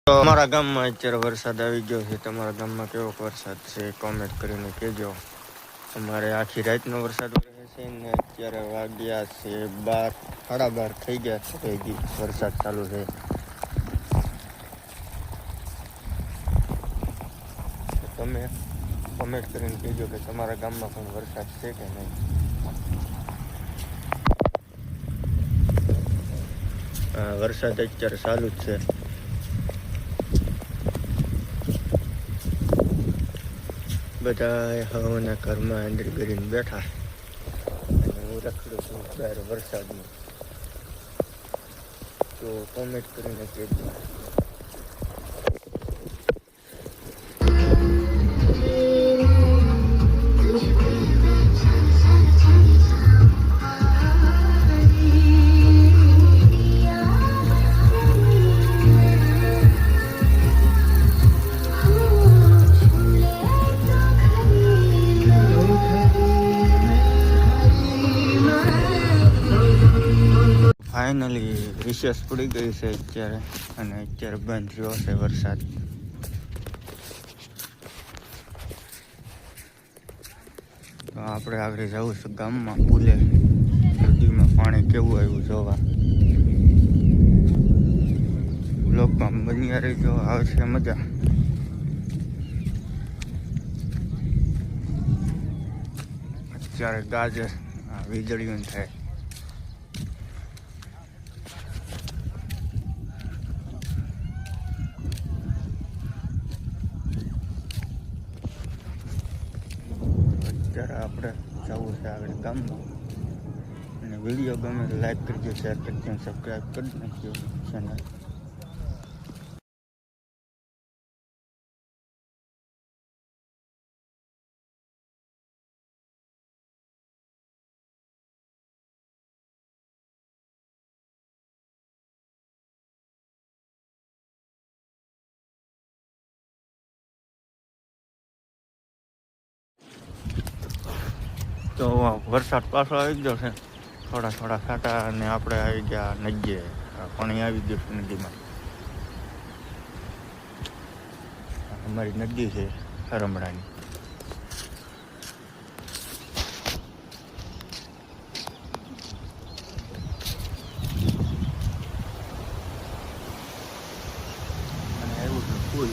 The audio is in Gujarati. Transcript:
અમારા ગામમાં અત્યારે વરસાદ આવી ગયો છે. તમારા ગામમાં કેવો વરસાદ છે કોમેન્ટ કરીને કહેજો. અમારે આખી રાતનો વરસાદ રહે છે ને અત્યારે વાગ્યા છે 12, 12:30 થઈ ગયા છે. હજી વરસાદ ચાલુ છે. તમે કોમેન્ટ કરીને કહેજો કે તમારા ગામમાં પણ વરસાદ છે કે નહીં. વરસાદ અત્યારે ચાલુ જ છે. બધા હવાના ઘરમાં અંદર કરીને બેઠા અને હું રખડું છું બહાર વરસાદમાં. તો કોમેન્ટ કરીને કહેજો. ફાઇનલી રિસેસ પડી ગઈ છે અત્યારે અને અત્યારે બંધ થયો છે વરસાદ. તો આપણે આગળ જવું છે ગામમાં પુલે. નદીમાં પાણી કેવું આવ્યું જોવા. બ્લોકમાં બની રહેજો, આવશે મજા. અત્યારે ગાજર વીજળીઓ થાય. અત્યારે આપણે જવું છે આગળ ગામમાં. અને વિડીયો ગમે તો લાઈક કરજો, શેર કરજો, સબસ્ક્રાઈબ કરી નાખજો ચેનલ. તો વરસાદ પાછો આવી ગયો છે. થોડા છાંટા અને આપણે આવી ગયા નદીએ. પાણી આવી ગયું છે નદીમાં. અમારી નદી છે હરમડાની. અને આવ્યું છે પુલ.